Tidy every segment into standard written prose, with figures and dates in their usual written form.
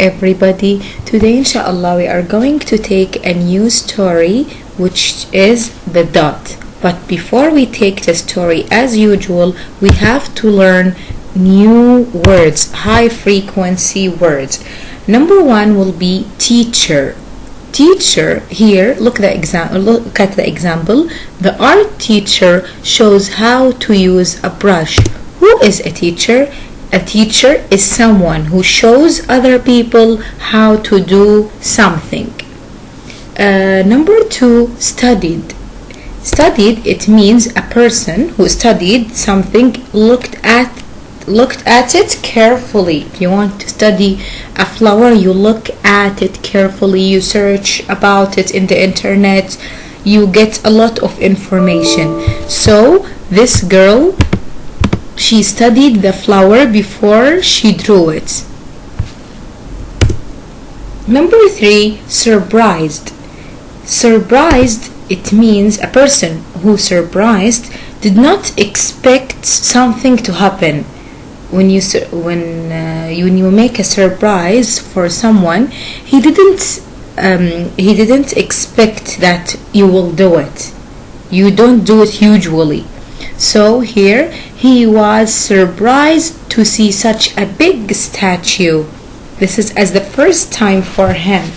everybody. Today inshallah we are going to take a new story, which is the dot. But before we take the story, as usual, we have to learn new words, high frequency words. Number one will be teacher. Teacher, here look at the example. The art teacher shows how to use a brush. Who is a teacher? A teacher is someone who shows other people how to do something. Number two, studied. Studied, it means a person who studied something, looked at it carefully. If you want to study a flower, you look at it carefully, you search about it in the internet, you get a lot of information. So this girl, she studied the flower before she drew it. Number three, surprised. Surprised, it means a person who surprised did not expect something to happen. When you make a surprise for someone, he didn't expect that you will do it. You don't do it usually. So here he was surprised to see such a big statue. This is as the first time for him.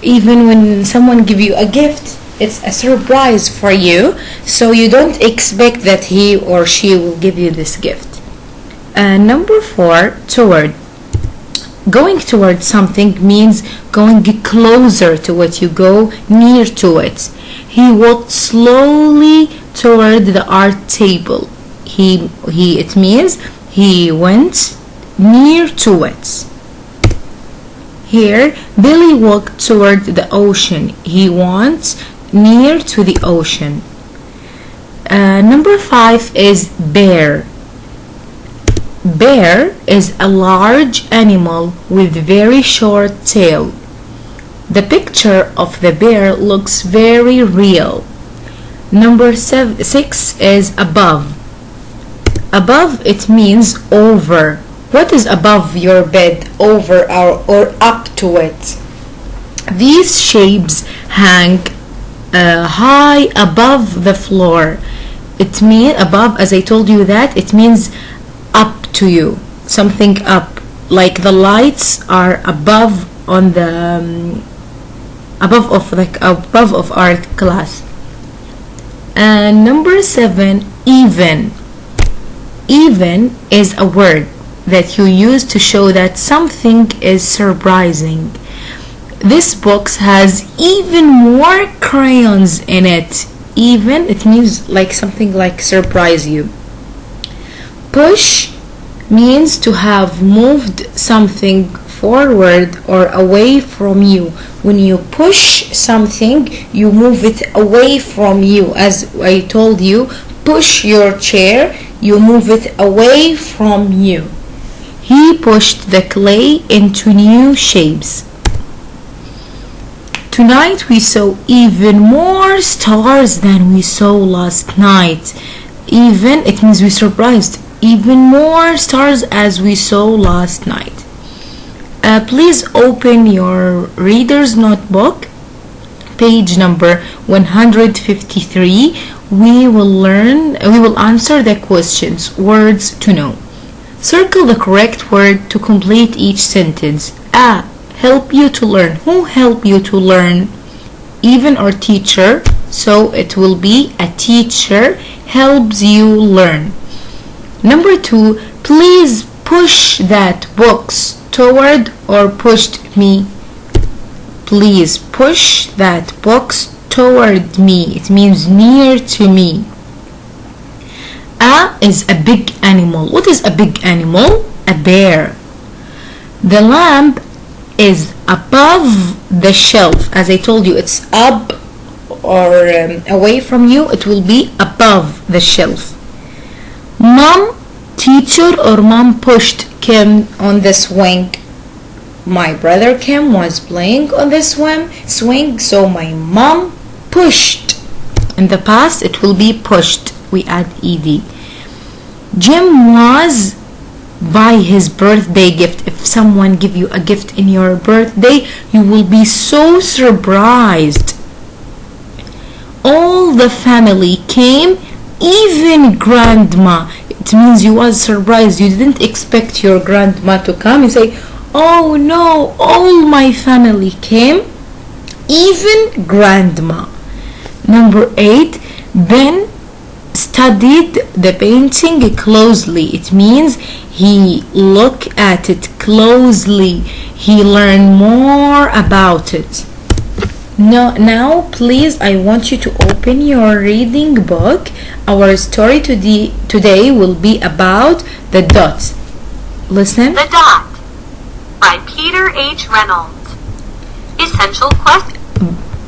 Even when someone give you a gift, it's a surprise for you, so you don't expect that he or she will give you this gift. Number four, toward. Going toward something means going closer to it. You go near to it. He walked slowly toward the art table. It means he went near to it. Here, Billy walked toward the ocean. He went near to the ocean. Number five is bear. Bear is a large animal with very short tail. The picture of the bear looks very real. Number six is above. Above, it means over. What is above your bed, over or up to it? These shapes hang high above the floor. It means above, as I told you that, it means up to you, something up, like the lights are above on the above of our class. And number seven, even. Even is a word that you use to show that something is surprising. This box has even more crayons in it. Even, it means like something like surprise you. Push means to have moved something forward or away from you. When you push something, you move it away from you. As I told you, push your chair, you move it away from you. He pushed the clay into new shapes. Tonight we saw even more stars than we saw last night. Even, it means we surprised. Even more stars as we saw last night. Please open your reader's notebook, page number 153. We will answer the questions, words to know. Circle the correct word to complete each sentence. A, help you to learn. Who help you to learn? Even or teacher, so it will be a teacher helps you learn. Number two, please push that box toward or pushed me. Please push that box toward me. It means near to me. A is a big animal. What is a big animal? A bear. The lamp is above the shelf. As I told you, it's up or away from you. It will be above the shelf. Mom, teacher or mom pushed Kim on the swing. My brother Kim was playing on the swing, so my mom pushed. In the past, it will be pushed. We add ed. Jim was buy his birthday gift. If someone give you a gift in your birthday, you will be so surprised. All the family came, even grandma. It means you was surprised. You didn't expect your grandma to come. You say, oh no, all my family came, even grandma. Number 8, Ben studied the painting closely. It means he looked at it closely. He learned more about it. Now please, I want you to open your reading book. Our story today will be about the dot. Listen. The Dot by Peter H. Reynolds. Essential question.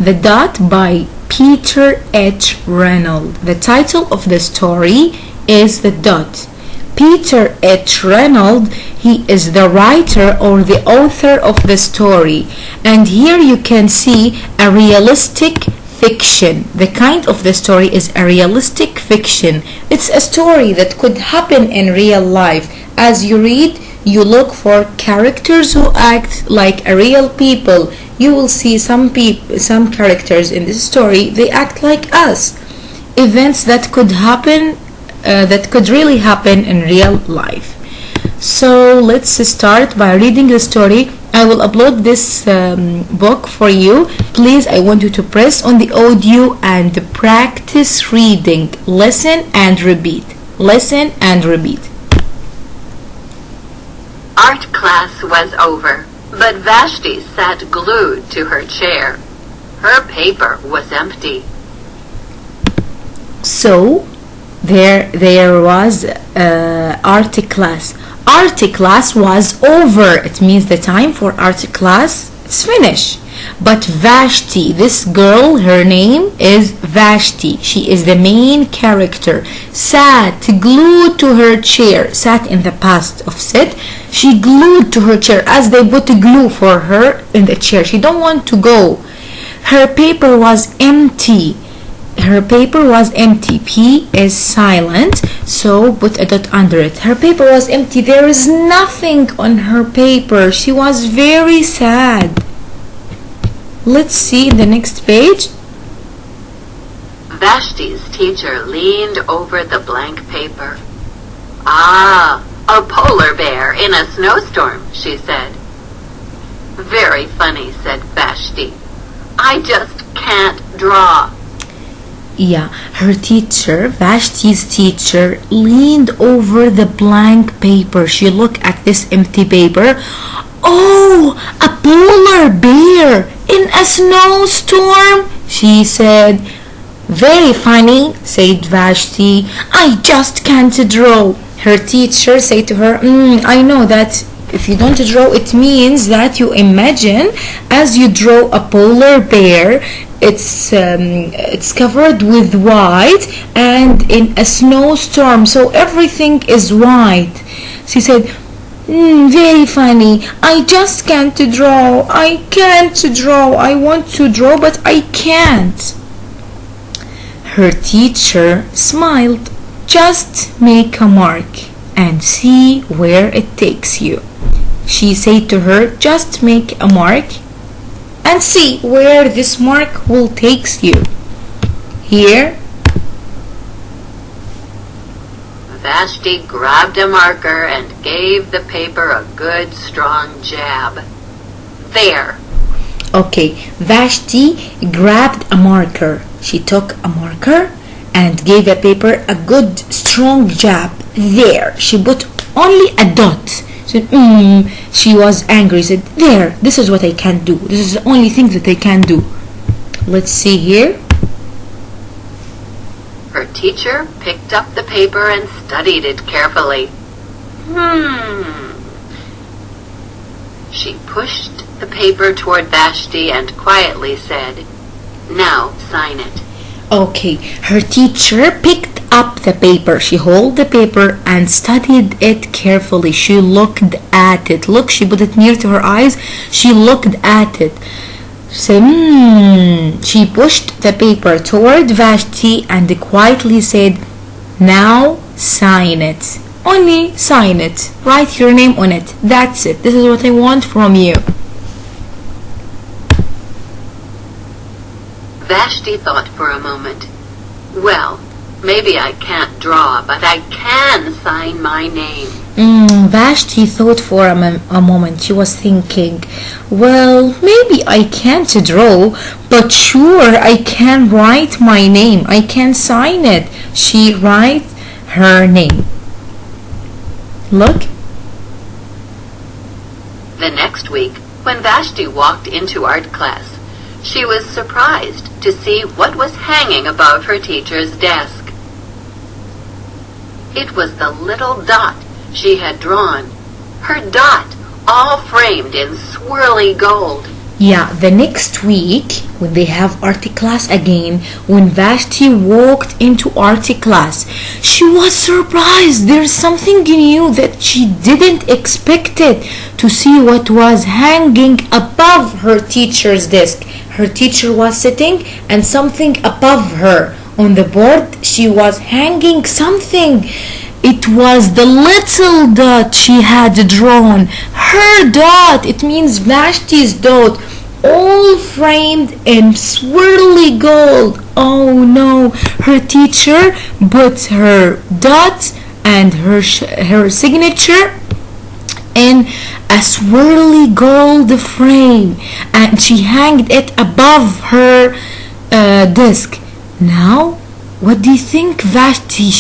The Dot by Peter H. Reynolds. The title of the story is The Dot. Peter H. Reynolds, he is the writer or the author of the story. And here you can see a realistic fiction. The kind of the story is a realistic fiction. It's a story that could happen in real life. As you read, you look for characters who act like a real people. You will see some characters in this story, they act like us. Events that could happen, that could really happen in real life. So let's start by reading the story. I will upload this book for you. Please, I want you to press on the audio and practice reading. Listen and repeat. Listen and repeat. Art class was over, but Vashti sat glued to her chair. Her paper was empty. So there was art class. Art class was over. It means the time for art class is finished. But Vashti, this girl, her name is Vashti. She is the main character. Sat glued to her chair. Sat in the past of sit. She glued to her chair as they put glue for her in the chair. She don't want to go. Her paper was empty. Her paper was empty. P is silent, so put a dot under it. Her paper was empty. There is nothing on her paper. She was very sad. Let's see the next page. Vashti's teacher leaned over the blank paper. Ah, a polar bear in a snowstorm, she said. Very funny, said Vashti. I just can't draw. Yeah, her teacher, Vashti's teacher, leaned over the blank paper. She looked at this empty paper. Oh, a polar bear in a snowstorm, she said. Very funny, said Vashti. I just can't draw. Her teacher said to her, I know that if you don't draw, it means that you imagine as you draw a polar bear, it's covered with white and in a snowstorm, so everything is white. She said, very funny. I just can't draw. I can't draw. I want to draw, but I can't. Her teacher smiled. Just make a mark and see where it takes you. She said to her, just make a mark and see where this mark will take you. Here. Vashti grabbed a marker and gave the paper a good strong jab. There. Okay, Vashti grabbed a marker. She took a marker and gave the paper a good strong jab. There. She put only a dot. Said, she was angry. Said, there, this is what I can do. This is the only thing that I can do. Let's see here. Her teacher picked up the paper and studied it carefully. She pushed the paper toward Vashti and quietly said, now sign it. Okay, her teacher picked up the paper. She held the paper and studied it carefully. She looked at it. Look, she put it near to her eyes. She looked at it. She pushed the paper toward Vashti and quietly said, now sign it. Only sign it. Write your name on it. That's it. This is what I want from you. Vashti thought for a moment. Well, maybe I can't draw, but I can sign my name. Vashti thought for a moment. She was thinking, well, maybe I can't draw, but sure I can write my name. I can sign it. She writes her name. Look. The next week, when Vashti walked into art class, she was surprised to see what was hanging above her teacher's desk. It was the little dot she had drawn. Her dot, all framed in swirly gold. Yeah, the next week, when they have art class again, when Vashti walked into art class, she was surprised. There's something new that she didn't expect it, to see what was hanging above her teacher's desk. Her teacher was sitting and something above her. On the board, she was hanging something. It was the little dot she had drawn. Her dot. It means Vashti's dot. All framed in swirly gold. Oh no. Her teacher put her dot and her signature in a swirly gold frame, and she hanged it above her desk. Now, what do you think, Vashti?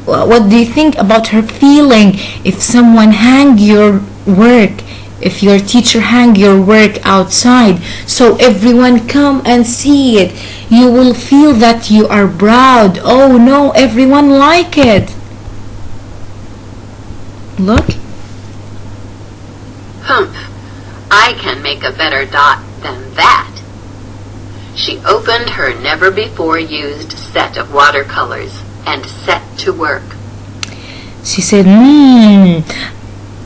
What do you think about her feeling if someone hang your work? If your teacher hang your work outside, so everyone come and see it, you will feel that you are proud. Oh no, everyone like it. Look. Humph, I can make a better dot than that. She opened her never-before-used set of watercolors and set to work. She said,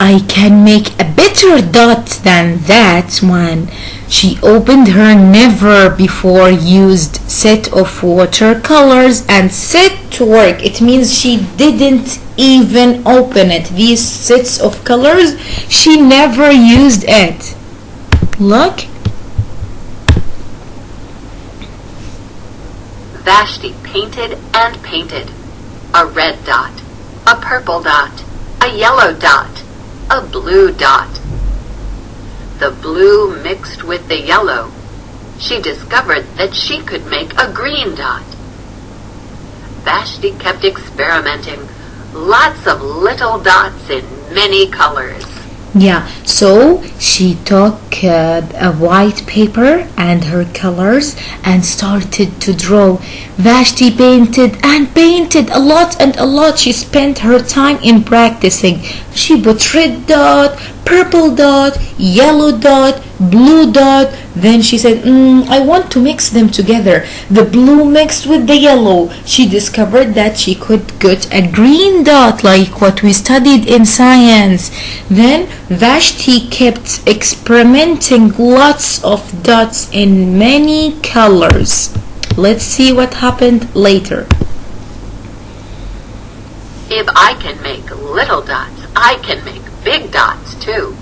I can make a better dot than that one. She opened her never-before-used set of watercolors and set to work. It means she didn't even open it. These sets of colors, she never used it. Look. Vashti painted and painted. A red dot, a purple dot, a yellow dot, a blue dot. The blue mixed with the yellow. She discovered that she could make a green dot. Vashti kept experimenting. Lots of little dots in many colors. Yeah, so she took a white paper and her colors and started to draw. Vashti painted and painted a lot and a lot. She spent her time in practicing. She put red dot, purple dot, yellow dot, blue dot. Then she said, I want to mix them together. The blue mixed with the yellow. She discovered that she could get a green dot like what we studied in science. Then Vashti kept experimenting lots of dots in many colors. Let's see what happened later. If I can make little dots, I can make big dots too.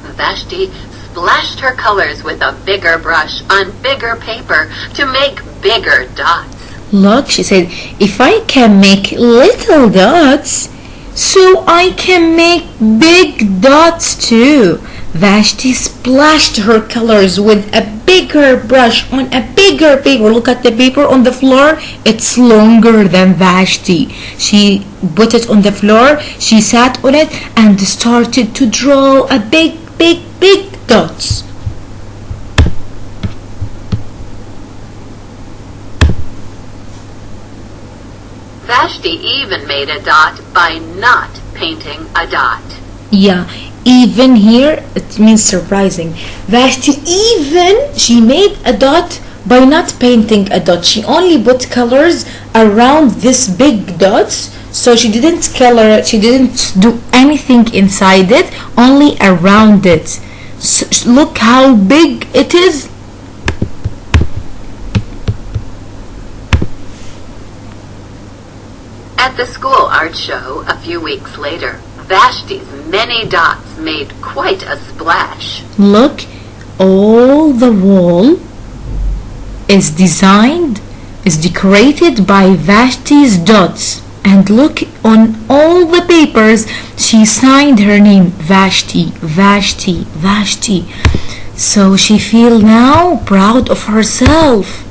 Vashti splashed her colors with a bigger brush on bigger paper to make bigger dots. Look, she said, if I can make little dots, so I can make big dots too. Vashti splashed her colors with a bigger brush on a bigger paper. Look at the paper on the floor. It's longer than Vashti. She put it on the floor. She sat on it and started to draw a big dots. Vashti even made a dot by not painting a dot. Yeah, even here it means surprising. Vashti she made a dot by not painting a dot. She only put colors around this big dots. So she didn't color it, she didn't do anything inside it, only around it. So look how big it is. At the school art show a few weeks later, Vashti's many dots made quite a splash. Look, all the wall is decorated by Vashti's dots. And look, on all the papers, she signed her name, Vashti, Vashti, Vashti. So she feels now proud of herself.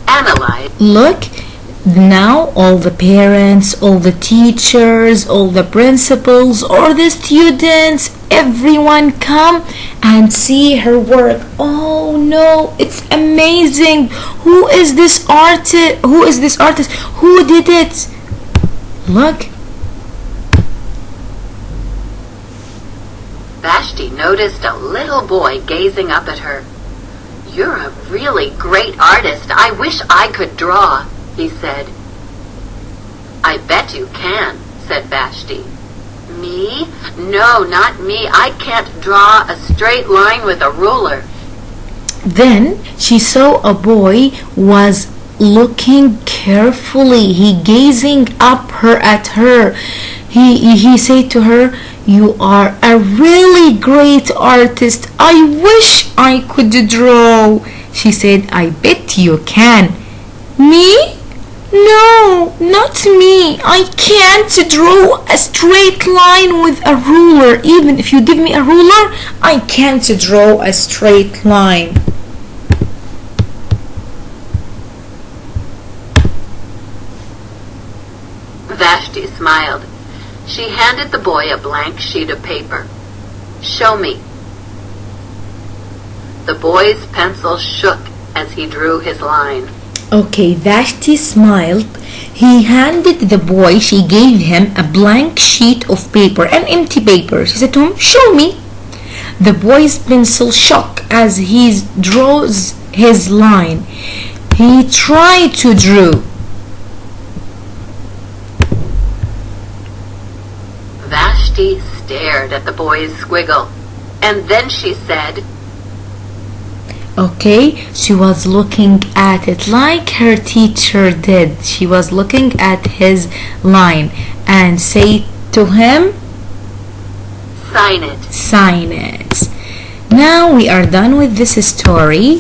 Analyze. Look, now all the parents, all the teachers, all the principals, or the students, everyone come and see her work. Oh no, it's amazing. Who is this artist? Who did it? Look. Vashti noticed a little boy gazing up at her. "You're a really great artist. I wish I could draw," he said. "I bet you can," said Vashti. "Me? No, not me. I can't draw a straight line with a ruler." Then she saw a boy was looking carefully. He gazing up at her. He said to her, "You are a really great artist. I wish I could draw." She said, "I bet you can." "Me? No, not me. I can't draw a straight line with a ruler. Even if you give me a ruler, I can't draw a straight line." Vashti smiled. She handed the boy a blank sheet of paper. "Show me." The boy's pencil shook as he drew his line. Okay, Vashti smiled. He handed the boy, she gave him a blank sheet of paper, an empty paper. She said to him, "Show me." The boy's pencil shook as he draws his line. He tried to draw. Vashti stared at the boy's squiggle, and then she said, Okay, she was looking at it like her teacher did. She was looking at his line and say to him, "Sign it." Sign it. Now we are done with this story.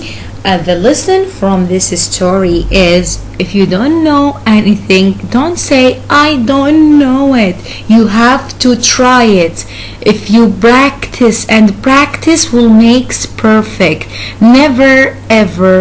The lesson from this story is, if you don't know anything, don't say I don't know it. You have to try it. If you practice, and practice will make perfect. Never ever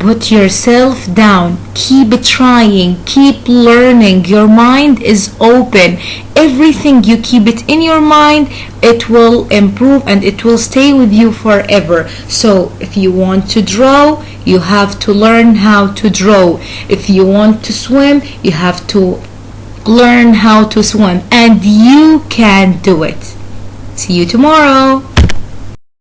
put yourself down. Keep trying, keep learning. Your mind is open. Everything you keep it in your mind, it will improve and it will stay with you forever. So if you want to draw, you have to learn how to draw. If you want to swim, you have to learn how to swim, and you can do it. See you tomorrow.